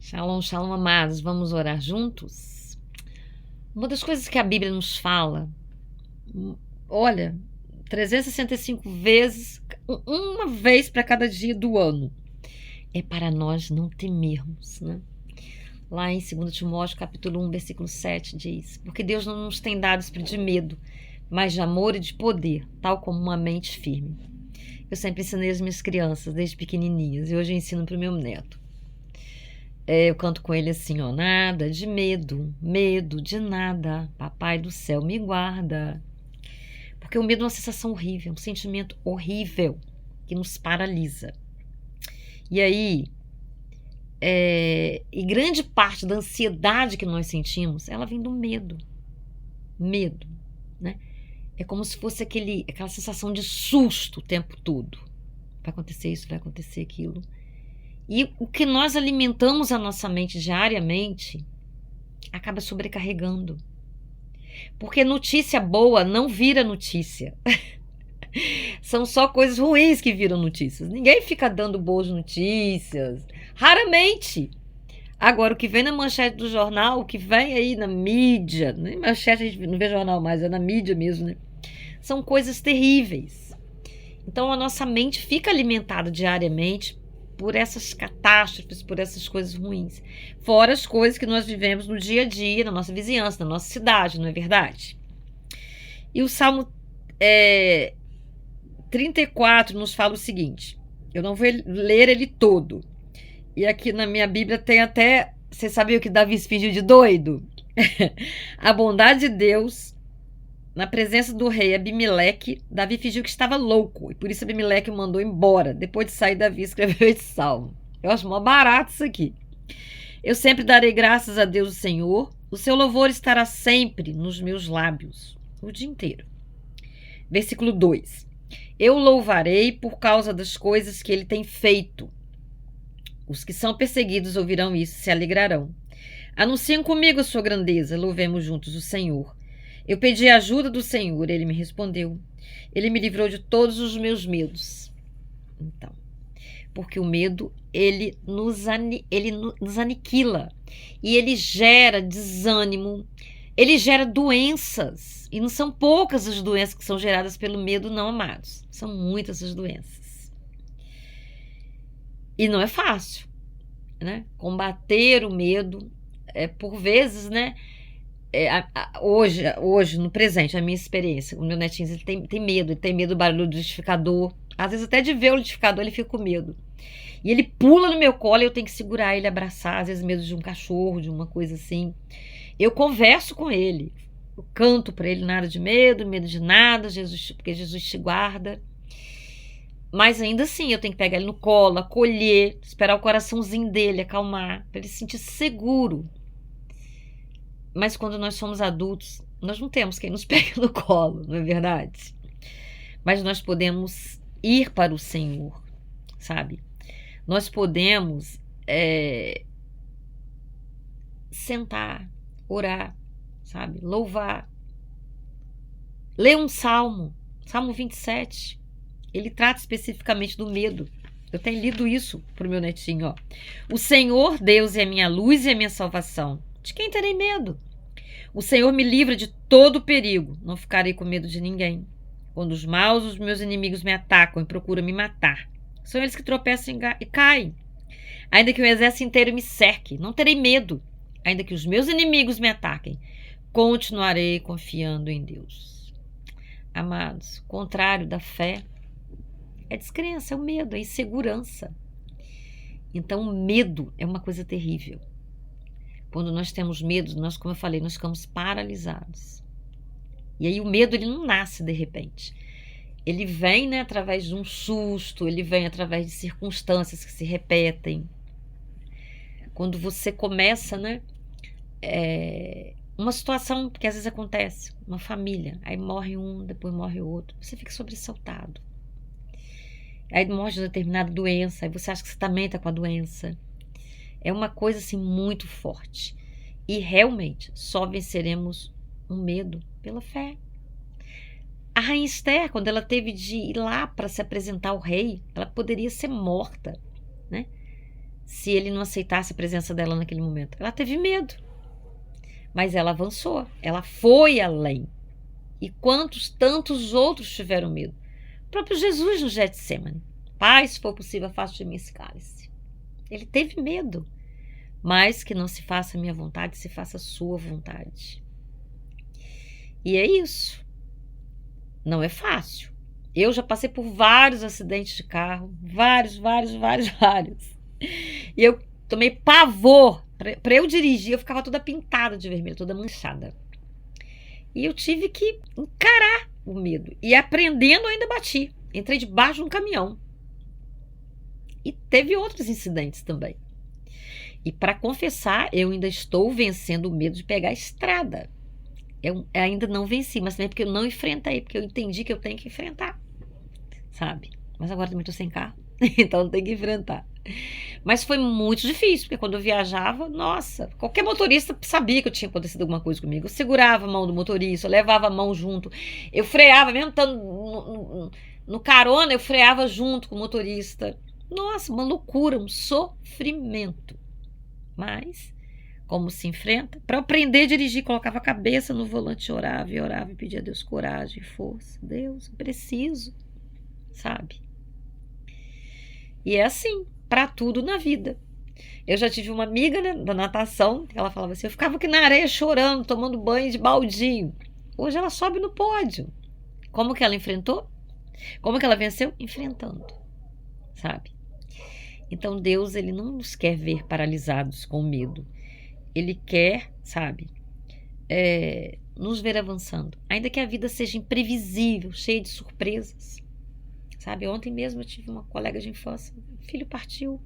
Shalom, shalom, amados. Vamos orar juntos? Uma das coisas que a Bíblia nos fala, olha, 365 vezes, uma vez para cada dia do ano, é para nós não temermos, né? Lá em 2 Timóteo, capítulo 1, versículo 7, diz: porque Deus não nos tem dado espírito de medo, mas de amor e de poder, tal como uma mente firme. Eu sempre ensinei as minhas crianças, desde pequenininhas, e hoje eu ensino para o meu neto. Eu canto com ele assim, ó: nada de medo, medo de nada, papai do céu me guarda. Porque o medo é uma sensação horrível, um sentimento horrível que nos paralisa. E aí, e grande parte da ansiedade que nós sentimos, ela vem do medo. Medo, né? É como se fosse aquela sensação de susto o tempo todo. Vai acontecer isso, vai acontecer aquilo. E o que nós alimentamos a nossa mente diariamente acaba sobrecarregando. Porque notícia boa não vira notícia. São só coisas ruins que viram notícias. Ninguém fica dando boas notícias. Raramente. Agora, o que vem na manchete do jornal, o que vem aí na mídia, nem manchete a gente não vê jornal mais, é na mídia mesmo, né? São coisas terríveis. Então, a nossa mente fica alimentada diariamente por essas catástrofes, por essas coisas ruins. Fora as coisas que nós vivemos no dia a dia, na nossa vizinhança, na nossa cidade, não é verdade? E o Salmo 34 nos fala o seguinte, eu não vou ler ele todo. E aqui na minha Bíblia tem até, você sabia o que Davi se fingiu de doido? A bondade de Deus, na presença do rei Abimeleque, Davi fingiu que estava louco, e por isso Abimeleque o mandou embora. Depois de sair, Davi escreveu esse salmo. Eu acho mó barato isso aqui. Eu sempre darei graças a Deus o Senhor, o seu louvor estará sempre nos meus lábios, o dia inteiro. Versículo 2. Eu louvarei por causa das coisas que ele tem feito. Os que são perseguidos ouvirão isso e se alegrarão. Anunciem comigo a sua grandeza, louvemos juntos o Senhor. Eu pedi a ajuda do Senhor, ele me respondeu. Ele me livrou de todos os meus medos. Então, porque o medo, ele nos aniquila. E ele gera desânimo, ele gera doenças. E não são poucas as doenças que são geradas pelo medo, não, amados. São muitas as doenças. E não é fácil, né? Combater o medo, por vezes, né? Hoje, no presente, a minha experiência, o meu netinho, ele tem medo do barulho do liquidificador. Às vezes até de ver o liquidificador ele fica com medo. E ele pula no meu colo e eu tenho que segurar ele, abraçar, às vezes medo de um cachorro, de uma coisa assim. Eu converso com ele, eu canto para ele: nada de medo, medo de nada, Jesus, porque Jesus te guarda. Mas ainda assim, eu tenho que pegar ele no colo, acolher, esperar o coraçãozinho dele acalmar, para ele se sentir seguro. Mas quando nós somos adultos, nós não temos quem nos pegue no colo, não é verdade? Mas nós podemos ir para o Senhor, sabe? Nós podemos sentar, orar, sabe? Louvar. Ler um salmo, Salmo 27. Ele trata especificamente do medo. Eu tenho lido isso para o meu netinho, ó. O Senhor Deus é a minha luz e a minha salvação. De quem terei medo? O Senhor me livra de todo perigo. Não ficarei com medo de ninguém. Quando os maus, os meus inimigos me atacam e procuram me matar, são eles que tropeçam e caem. Ainda que o exército inteiro me cerque, não terei medo. Ainda que os meus inimigos me ataquem, continuarei confiando em Deus. Amados, o contrário da fé é descrença, é o medo, é a insegurança. Então, o medo é uma coisa terrível. Quando nós temos medo, nós, como eu falei, nós ficamos paralisados. E aí o medo, ele não nasce de repente. Ele vem, né, através de um susto, ele vem através de circunstâncias que se repetem. Quando você começa, né, uma situação que às vezes acontece, uma família, aí morre um, depois morre o outro, você fica sobressaltado. Aí morre de determinada doença, aí você acha que você também está com a doença. É uma coisa assim muito forte. E realmente só venceremos o medo pela fé. A rainha Esther, quando ela teve de ir lá para se apresentar ao rei, ela poderia ser morta, né? se ele não aceitasse a presença dela naquele momento. Ela teve medo, mas ela avançou, ela foi além. E quantos tantos outros tiveram medo? O próprio Jesus no Getsemane. Pai, se for possível, afasta de mim esse cálice. Ele teve medo, mas que não se faça a minha vontade, se faça a sua vontade. E é isso. Não é fácil. Eu já passei por vários acidentes de carro, vários. E eu tomei pavor. Para eu dirigir, eu ficava toda pintada de vermelho, toda manchada. E eu tive que encarar o medo. E aprendendo, eu ainda bati. Entrei debaixo de um caminhão. E teve outros incidentes também. E para confessar, eu ainda estou vencendo o medo de pegar a estrada. Eu ainda não venci, mas também porque eu não enfrentei, porque eu entendi que eu tenho que enfrentar, sabe? Mas agora também estou sem carro, então tenho que enfrentar. Mas foi muito difícil, porque quando eu viajava, nossa, qualquer motorista sabia que eu tinha acontecido alguma coisa comigo. Eu segurava a mão do motorista, eu levava a mão junto, eu freava, mesmo estando no carona, eu freava junto com o motorista. Nossa, uma loucura, um sofrimento. Mas, como se enfrenta? Para aprender a dirigir, colocava a cabeça no volante, orava e pedia a Deus coragem e força. Deus, eu preciso, sabe? E é assim, para tudo na vida. Eu já tive uma amiga, né, da natação, que ela falava assim, eu ficava aqui na areia chorando, tomando banho de baldinho. Hoje ela sobe no pódio. Como que ela enfrentou? Como que ela venceu? Enfrentando, sabe? Então Deus, ele não nos quer ver paralisados com medo. Ele quer, sabe, nos ver avançando. Ainda que a vida seja imprevisível, cheia de surpresas. Sabe, ontem mesmo eu tive uma colega de infância, o filho partiu.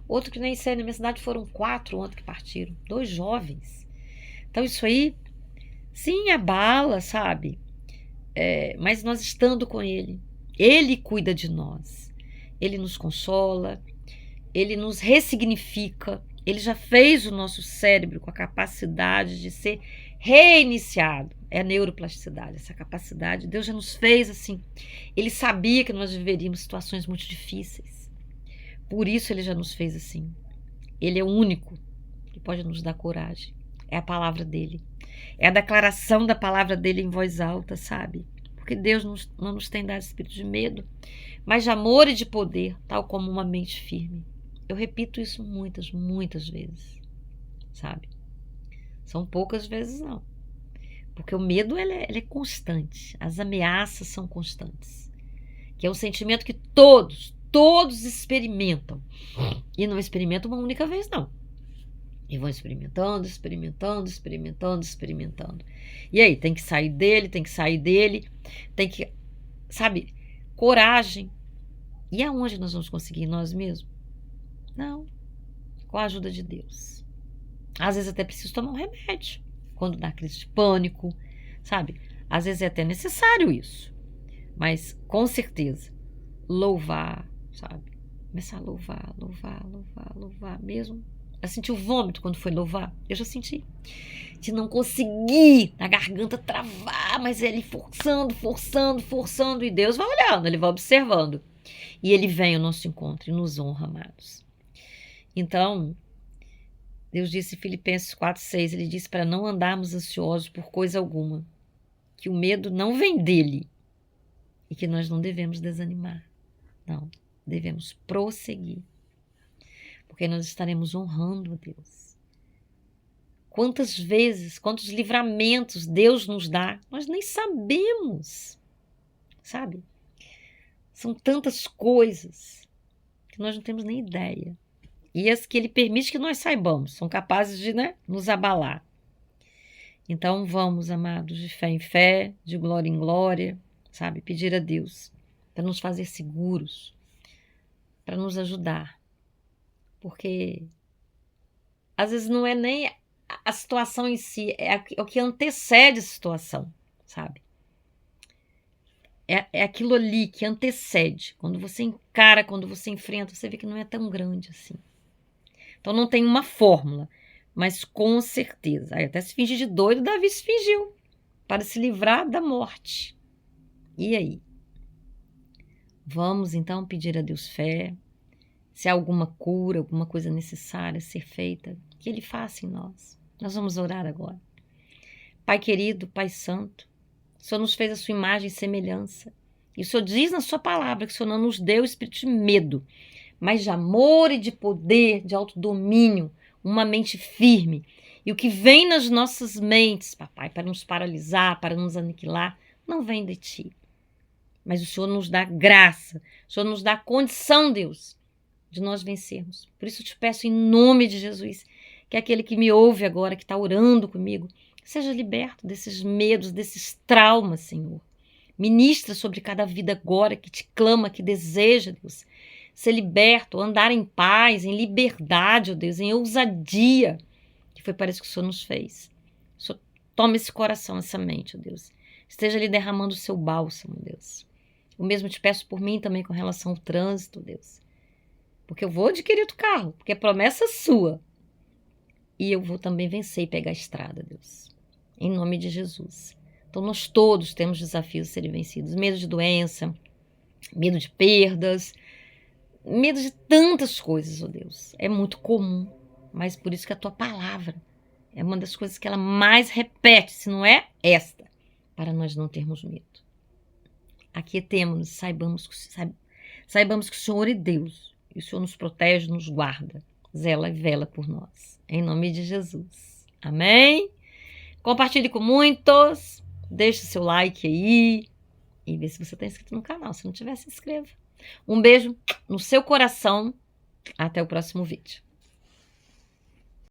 Outro que nem sei, na minha cidade foram 4 ontem que partiram, 2 jovens. Então isso aí, sim, abala, sabe? Mas nós estando com ele cuida de nós. Ele nos consola, ele nos ressignifica. Ele já fez o nosso cérebro com a capacidade de ser reiniciado. É a neuroplasticidade, essa capacidade. Deus já nos fez assim. Ele sabia que nós viveríamos situações muito difíceis. Por isso ele já nos fez assim. Ele é o único que pode nos dar coragem. É a palavra dele. É a declaração da palavra dele em voz alta, sabe? Porque Deus não nos tem dado espírito de medo, mas de amor e de poder, tal como uma mente firme. Eu repito isso muitas vezes, sabe? São poucas vezes não. Porque o medo ele é constante. As ameaças são constantes. Que é um sentimento que todos experimentam. E não experimentam uma única vez, não. E vão experimentando. E aí, tem que sair dele, tem que, sabe, coragem. E aonde nós vamos conseguir? Nós mesmos? Não. Com a ajuda de Deus. Às vezes até preciso tomar um remédio. Quando dá crise de pânico, sabe? Às vezes é até necessário isso. Mas, com certeza, louvar, sabe? Começar a louvar mesmo. Eu senti o vômito quando foi louvar. Eu já senti. De não conseguir, a garganta travar, mas ele forçando. E Deus vai olhando, ele vai observando. E ele vem ao nosso encontro e nos honra, amados. Então, Deus disse em Filipenses 4:6, ele disse para não andarmos ansiosos por coisa alguma, que o medo não vem dele e que nós não devemos desanimar. Não, devemos prosseguir, porque nós estaremos honrando a Deus. Quantas vezes, quantos livramentos Deus nos dá, nós nem sabemos, sabe? São tantas coisas que nós não temos nem ideia. E as que ele permite que nós saibamos, são capazes de, nos abalar. Então vamos, amados, de fé em fé, de glória em glória, sabe? Pedir a Deus para nos fazer seguros, para nos ajudar. Porque às vezes não é nem a situação em si, é o que antecede a situação, sabe? É aquilo ali que antecede. Quando você encara, quando você enfrenta, você vê que não é tão grande assim. Então não tem uma fórmula, mas com certeza. Aí até se fingir de doido, Davi se fingiu para se livrar da morte. E aí? Vamos então pedir a Deus fé, Se há alguma cura, alguma coisa necessária a ser feita, que Ele faça em nós. Nós vamos orar agora. Pai querido, Pai santo, o Senhor nos fez a sua imagem e semelhança. E o Senhor diz na sua palavra que o Senhor não nos deu espírito de medo, mas de amor e de poder, de autodomínio, uma mente firme. E o que vem nas nossas mentes, papai, para nos paralisar, para nos aniquilar, não vem de ti. Mas o Senhor nos dá graça, o Senhor nos dá condição, Deus, de nós vencermos. Por isso eu te peço em nome de Jesus, que aquele que me ouve agora, que está orando comigo, seja liberto desses medos, desses traumas, Senhor. Ministra sobre cada vida agora que te clama, que deseja, Deus, ser liberto, andar em paz, em liberdade, ó Deus, em ousadia, que foi para isso que o Senhor nos fez. O Senhor toma esse coração, essa mente, ó Deus. Esteja ali derramando o seu bálsamo, Deus. O mesmo te peço por mim também com relação ao trânsito, Deus. Porque eu vou adquirir outro carro, porque é promessa sua. E eu vou também vencer e pegar a estrada, Deus. Em nome de Jesus. Então nós todos temos desafios a serem vencidos. Medo de doença, medo de perdas, medo de tantas coisas, ó Deus. É muito comum, mas por isso que a tua palavra é uma das coisas que ela mais repete, se não é esta, para nós não termos medo. Aquietemo-nos, saibamos que o Senhor é Deus, e o Senhor nos protege, nos guarda, zela e vela por nós. Em nome de Jesus. Amém? Compartilhe com muitos, deixe seu like aí, e vê se você está inscrito no canal. Se não tiver, se inscreva. Um beijo no seu coração. Até o próximo vídeo.